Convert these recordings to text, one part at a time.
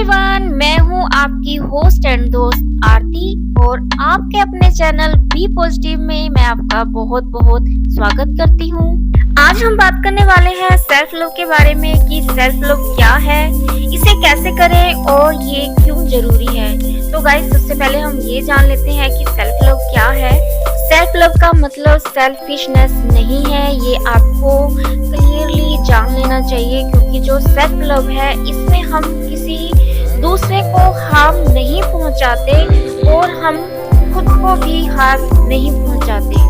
Everyone, मैं हूँ आपकी होस्ट एंड दोस्त आरती और आपके अपने चैनल बी पॉजिटिव में मैं आपका बहुत बहुत स्वागत करती हूँ। आज हम बात करने वाले हैं सेल्फ लव के बारे में कि सेल्फ लव क्या है, इसे कैसे करें और ये क्यों जरूरी है। तो गाइस, सबसे पहले हम ये जान लेते हैं कि सेल्फ लव क्या है। सेल्फ लव का मतलब सेल्फिशनेस नहीं है, ये आपको क्लियरली जान लेना चाहिए, क्योंकि जो सेल्फ लव है इसमें हम किसी दूसरे को हार्म नहीं पहुंचाते और हम खुद को भी हार्म नहीं पहुंचाते।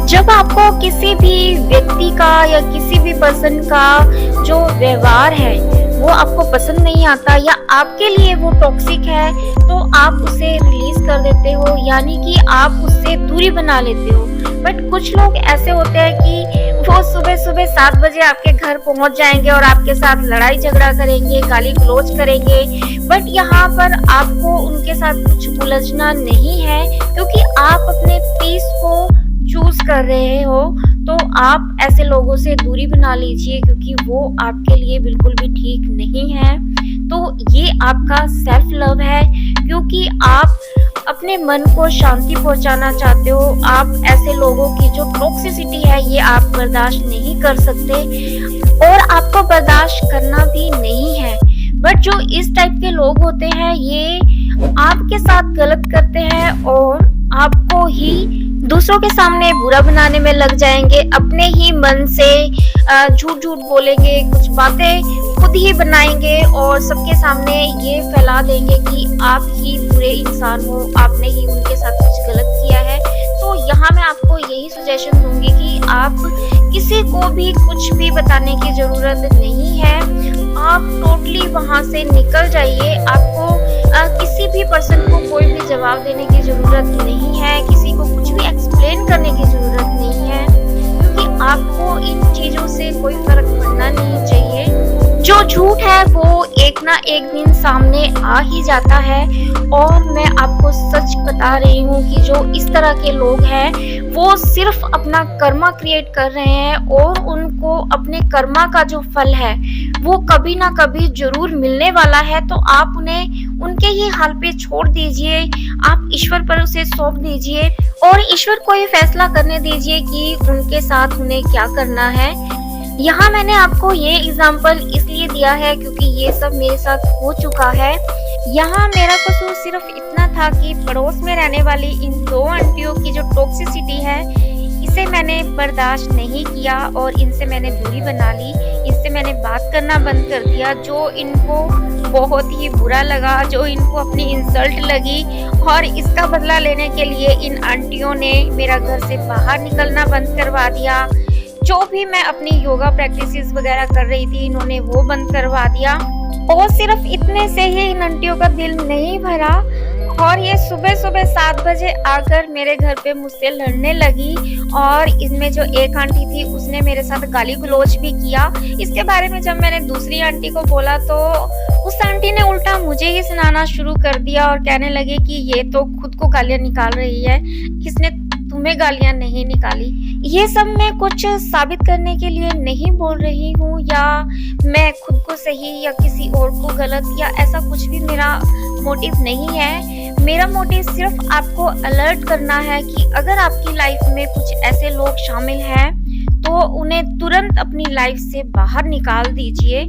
जब आपको किसी भी व्यक्ति का या किसी भी पर्सन का जो व्यवहार है वो आपको पसंद नहीं आता या आपके लिए वो टॉक्सिक है, तो आप उसे रिलीज कर देते हो, यानी कि आप उससे दूरी बना लेते हो। बट कुछ लोग ऐसे होते हैं कि वो सुबह सुबह 7 बजे आपके घर पहुंच जाएंगे और आपके साथ लड़ाई झगड़ा करेंगे, गाली गलौज करेंगे। बट यहाँ पर आपको उनके साथ कुछ उलझना नहीं है, क्योंकि आप अपने पीस को चूज कर रहे हो। तो आप ऐसे लोगों से दूरी बना लीजिए, क्योंकि वो आपके लिए बिल्कुल भी ठीक नहीं है। तो ये आपका सेल्फ लव है, क्योंकि आप अपने मन को शांति पहुंचाना चाहते हो। आप ऐसे लोगों की जो टॉक्सिसिटी है ये आप बर्दाश्त नहीं कर सकते और आपको बर्दाश्त करना भी नहीं है। बट जो इस टाइप के लोग होते हैं ये आपके साथ गलत करते हैं और आपको ही दूसरों के सामने बुरा बनाने में लग जाएंगे। अपने ही मन से झूठ झूठ बोलेंगे, कुछ बातें खुद ही बनाएंगे और सबके सामने ये फैला देंगे कि आप ही बुरे इंसान हो, आपने ही उनके साथ कुछ गलत किया है। तो यहाँ मैं आपको यही सजेशन दूंगी कि आप किसी को भी कुछ भी बताने की जरूरत नहीं है। आप टोटली वहां से निकल जाइए। आपको किसी भी पर्सन को कोई भी जवाब देने की जरूरत नहीं है, किसी को कुछ भी एक्सप्लेन करने की जरूरत नहीं है, क्योंकि आपको इन चीजों से कोई फर्क पड़ना नहीं चाहिए। जो झूठ है वो एक ना एक दिन सामने आ ही जाता है और मैं आपको सच बता रही हूँ कि जो इस तरह के लोग हैं वो सिर्फ अपना कर्मा क्रिएट कर रहे हैं और उनको अपने कर्मा का जो फल है वो कभी ना कभी जरूर मिलने वाला है। तो आप उन्हें उनके ही हाल पे छोड़ दीजिए, आप ईश्वर पर उसे सौंप दीजिए और ईश्वर को ही फैसला करने दीजिए कि उनके साथ उन्हें क्या करना है। यहाँ मैंने आपको ये एग्जाम्पल इसलिए दिया है क्योंकि ये सब मेरे साथ हो चुका है। यहाँ मेरा कसूर सिर्फ इतना था कि पड़ोस में रहने वाली इन 2 आंटियों की जो टॉक्सिसिटी है इसे मैंने बर्दाश्त नहीं किया और इनसे मैंने दूरी बना ली, इनसे मैंने बात करना बंद कर दिया। जो इनको बहुत ही बुरा लगा, जो इनको अपनी इंसल्ट लगी और इसका बदला लेने के लिए इन आंटियों ने मेरा घर से बाहर निकलना बंद करवा दिया। जो भी मैं अपनी योगा प्रैक्टिसेस वगैरह कर रही थी इन्होंने वो बंद करवा दिया और सिर्फ इतने से ही इन आंटियों का दिल नहीं भरा और ये सुबह सुबह 7 बजे आकर मेरे घर पे मुझसे लड़ने लगी। और इसमें जो एक आंटी थी उसने मेरे साथ गाली गलौज भी किया। इसके बारे में जब मैंने दूसरी आंटी को बोला तो उस आंटी ने उल्टा मुझे ही सुनाना शुरू कर दिया और कहने लगे कि ये तो खुद को गालियां निकाल रही है, किसने तुम्हें गालियां नहीं निकाली। ये सब मैं कुछ साबित करने के लिए नहीं बोल रही हूँ या मैं खुद को सही या किसी और को गलत या ऐसा कुछ भी मेरा मोटिव नहीं है। मेरा मोटिव सिर्फ आपको अलर्ट करना है कि अगर आपकी लाइफ में कुछ ऐसे लोग शामिल हैं तो उन्हें तुरंत अपनी लाइफ से बाहर निकाल दीजिए।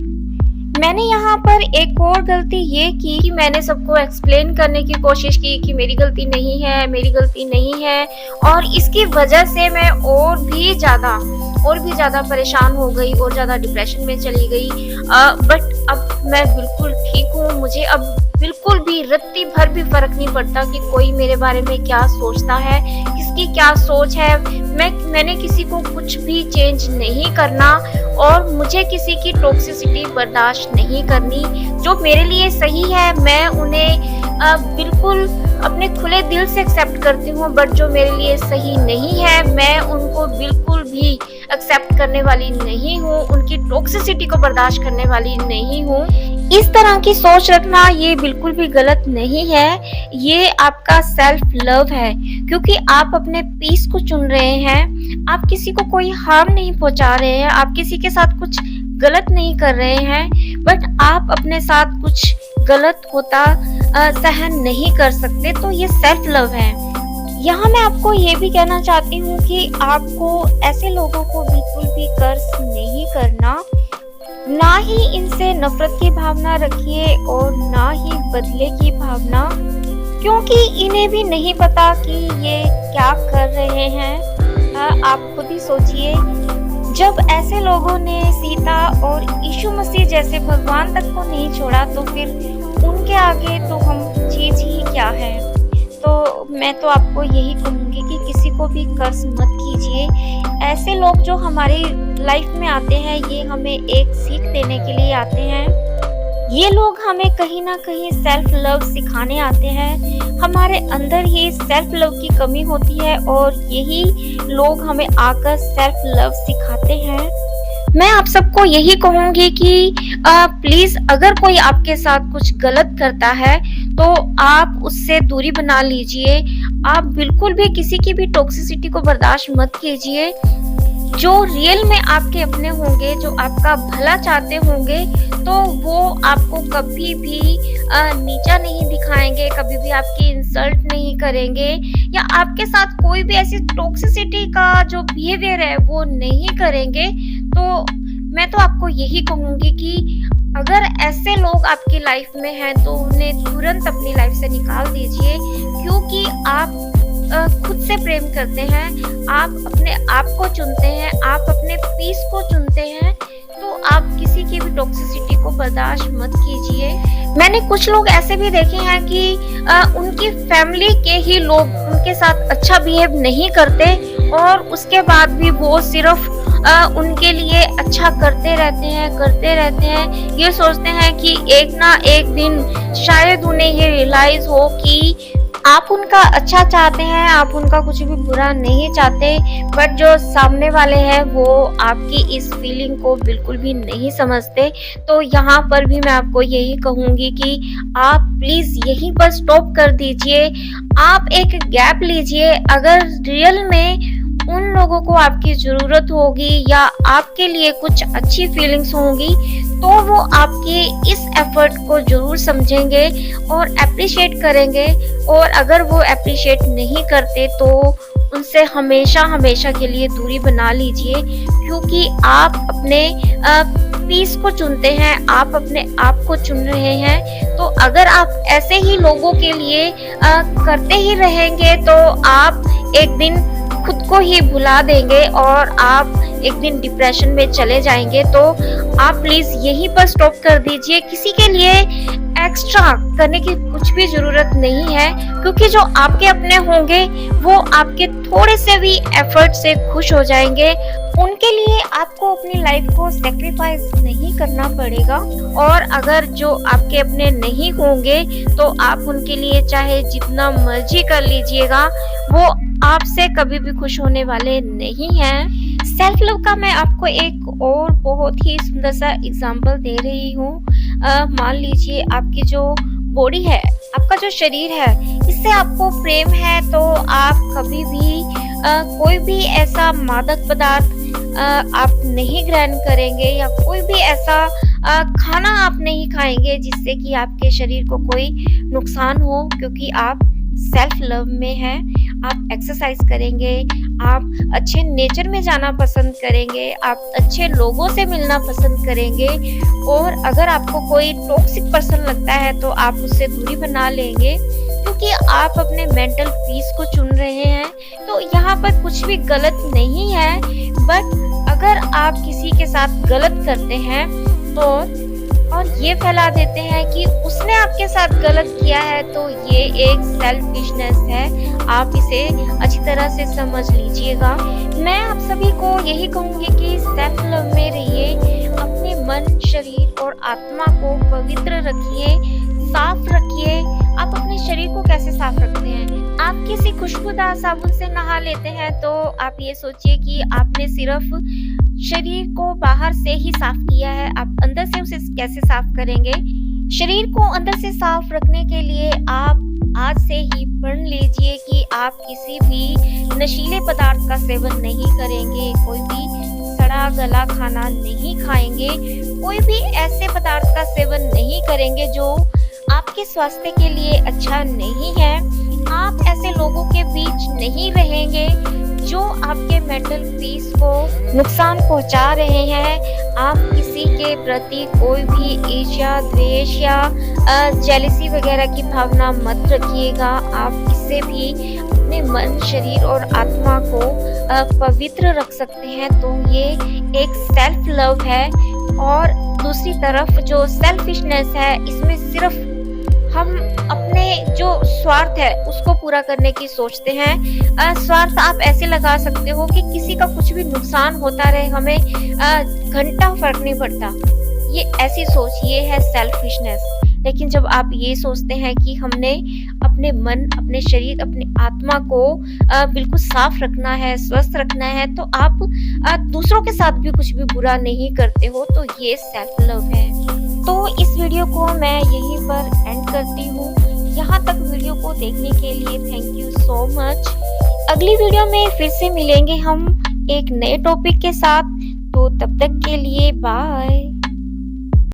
मैंने यहाँ पर एक और गलती ये की कि मैंने सबको एक्सप्लेन करने की कोशिश की कि मेरी गलती नहीं है, मेरी गलती नहीं है, और इसकी वजह से मैं और भी ज्यादा परेशान हो गई और ज्यादा डिप्रेशन में चली गई। बट अब मैं बिल्कुल ठीक हूँ। मुझे अब बिल्कुल भी रत्ती भर भी फर्क नहीं पड़ता कि कोई मेरे बारे में क्या सोचता है, किसकी क्या सोच है। मैंने किसी को कुछ भी चेंज नहीं करना और मुझे किसी की टॉक्सिसिटी बर्दाश्त नहीं करनी। जो मेरे लिए सही है मैं उन्हें बिल्कुल अपने खुले दिल से एक्सेप्ट करती हूँ, बट जो मेरे लिए सही नहीं है मैं उनको बिल्कुल भी एक्सेप्ट करने वाली नहीं हूँ, उनकी टॉक्सिसिटी को बर्दाश्त करने वाली नहीं हूँ। इस तरह की सोच रखना ये बिल्कुल भी गलत नहीं है, ये आपका सेल्फ लव है, क्योंकि आप अपने पीस को चुन रहे हैं। आप किसी को कोई हार्म नहीं पहुंचा रहे हैं, आप किसी के साथ कुछ गलत नहीं कर रहे हैं, बट आप अपने साथ कुछ गलत होता सहन नहीं कर सकते, तो ये सेल्फ लव है। यहाँ मैं आपको ये भी कहना चाहती हूँ कि आपको ऐसे लोगों को बिल्कुल भी कर्ज नहीं करना, ना ही इनसे नफरत की भावना रखिए और ना ही बदले की भावना, क्योंकि इन्हें भी नहीं पता कि ये क्या कर रहे हैं। आप खुद ही सोचिए, जब ऐसे लोगों ने सीता और यीशु मसीह जैसे भगवान तक को नहीं छोड़ा, तो फिर उनके आगे तो हम चीज ही क्या है। तो मैं तो आपको यही कहूँगी कि किसी को भी कर्ज मत कीजिए। ऐसे लोग जो हमारी लाइफ में आते हैं, ये हमें एक सीख देने के लिए आते हैं। ये लोग हमें कहीं ना कहीं सेल्फ लव सिखाने आते हैं। हमारे अंदर ही सेल्फ लव की कमी होती है और यही लोग हमें आकर सेल्फ लव सिखाते हैं। मैं आप सबको यही कहूंगी कि प्लीज, अगर कोई आपके साथ कुछ गलत करता है तो आप उससे दूरी बना लीजिए। आप बिल्कुल भी किसी की भी टॉक्सिसिटी को बर्दाश्त मत कीजिए। जो रियल में आपके अपने होंगे, जो आपका भला चाहते होंगे, तो वो आपको कभी भी नीचा नहीं दिखाएंगे, कभी भी आपकी इंसल्ट नहीं करेंगे, या आपके साथ कोई भी ऐसी टॉक्सिसिटी का जो बिहेवियर है वो नहीं करेंगे। तो मैं तो आपको यही कहूंगी कि अगर ऐसे लोग आपकी लाइफ में हैं तो उन्हें तुरंत अपनी लाइफ से निकाल दीजिए, क्योंकि आप खुद से प्रेम करते हैं, आप अपने आप को चुनते हैं, आप अपने पीस को चुनते हैं, तो आप किसी की भी टॉक्सिसिटी को बर्दाश्त मत कीजिए। मैंने कुछ लोग ऐसे भी देखे हैं कि उनकी फैमिली के ही लोग उनके साथ अच्छा बिहेव नहीं करते और उसके बाद भी वो सिर्फ उनके लिए अच्छा करते रहते हैं। ये सोचते हैं कि एक ना एक दिन शायद उन्हें ये रियलाइज हो कि आप उनका अच्छा चाहते हैं, आप उनका कुछ भी बुरा नहीं चाहते, बट जो सामने वाले हैं वो आपकी इस फीलिंग को बिल्कुल भी नहीं समझते। तो यहाँ पर भी मैं आपको यही कहूँगी कि आप प्लीज़ यहीं पर स्टॉप कर दीजिए। आप एक गैप लीजिए। अगर रियल में उन लोगों को आपकी ज़रूरत होगी या आपके लिए कुछ अच्छी फीलिंग्स होंगी, तो वो आपके इस एफर्ट को ज़रूर समझेंगे और अप्रिशिएट करेंगे। और अगर वो अप्रिशिएट नहीं करते तो उनसे हमेशा के लिए दूरी बना लीजिए, क्योंकि आप अपने पीस को चुनते हैं, आप अपने आप को चुन रहे हैं। तो अगर आप ऐसे ही लोगों के लिए करते ही रहेंगे तो आप एक दिन खुद को ही भुला देंगे और आप एक दिन डिप्रेशन में चले जाएंगे। तो आप प्लीज यहीं पर स्टॉप कर दीजिए। किसी के लिए एक्स्ट्रा करने की कुछ भी जरूरत नहीं है, क्योंकि जो आपके अपने होंगे वो आपके थोड़े से भी एफर्ट से खुश हो जाएंगे। उनके लिए आपको अपनी लाइफ को सेक्रीफाइस नहीं करना पड़ेगा। और अगर जो आपके अपने नहीं होंगे तो आप उनके लिए चाहे जितना मर्जी कर लीजिएगा, वो आपसे कभी भी खुश होने वाले नहीं हैं। सेल्फ लव का मैं आपको एक और बहुत ही सुंदर सा एग्जाम्पल दे रही हूँ। मान लीजिए आपकी जो बॉडी है, आपका जो शरीर है, इससे आपको प्रेम है, तो आप कभी भी कोई भी ऐसा मादक पदार्थ आप नहीं ग्रहण करेंगे या कोई भी ऐसा खाना आप नहीं खाएंगे जिससे कि आपके शरीर को कोई नुकसान हो, क्योंकि आप सेल्फ लव में हैं। आप एक्सरसाइज करेंगे, आप अच्छे नेचर में जाना पसंद करेंगे, आप अच्छे लोगों से मिलना पसंद करेंगे, और अगर आपको कोई टॉक्सिक पर्सन लगता है तो आप उससे दूरी बना लेंगे, क्योंकि आप अपने मेंटल पीस को चुन रहे हैं। तो यहाँ पर कुछ भी गलत नहीं है, बट अगर आप किसी के साथ गलत करते हैं तो और ये फैला देते हैं कि उसने आपके साथ गलत किया है, तो ये एक सेल्फिशनेस है। आप इसे अच्छी तरह से समझ लीजिएगा। मैं आप सभी को यही कहूँगी कि सेल्फ लव में रहिए, अपने मन, शरीर और आत्मा को पवित्र रखिए, साफ रखिए। आप अपने शरीर को कैसे साफ रखते हैं? आप किसी खुशबूदार साबुन से नहा लेते हैं तो आप ये सोचिए कि आपने सिर्फ शरीर को बाहर से ही साफ किया है, आप अंदर से उसे कैसे साफ करेंगे? शरीर को अंदर से साफ रखने के लिए आप आज से ही प्रण लीजिए कि आप किसी भी नशीले पदार्थ का सेवन नहीं करेंगे, कोई भी सड़ा तला गला खाना नहीं खाएंगे, कोई भी ऐसे पदार्थ का सेवन नहीं करेंगे जो आपके स्वास्थ्य के लिए अच्छा नहीं है। आप ऐसे लोगों के बीच नहीं रहेंगे जो आपके मेंटल पीस को नुकसान पहुंचा रहे हैं। आप किसी के प्रति कोई भी ईर्ष्या, द्वेष या जेलसी वगैरह की भावना मत रखिएगा। आप इससे भी अपने मन, शरीर और आत्मा को पवित्र रख सकते हैं। तो ये एक सेल्फ लव है। और दूसरी तरफ जो सेल्फिशनेस है, इसमें सिर्फ हम अपने जो स्वार्थ है उसको पूरा करने की सोचते हैं। स्वार्थ आप ऐसे लगा सकते हो कि किसी का कुछ भी नुकसान होता रहे, हमें घंटा फर्क नहीं पड़ता। ये ऐसी सोच, ये है सेल्फिशनेस। लेकिन जब आप ये सोचते हैं कि हमने अपने मन, अपने शरीर, अपनी आत्मा को बिल्कुल साफ रखना है, स्वस्थ रखना है, तो आप दूसरों के साथ भी कुछ भी बुरा नहीं करते हो, तो ये सेल्फ लव है। तो इस वीडियो को मैं यहीं पर एंड करती हूँ। यहाँ तक वीडियो को देखने के लिए थैंक यू सो मच। अगली वीडियो में फिर से मिलेंगे हम एक नए टॉपिक के साथ। तो तब तक के लिए बाय।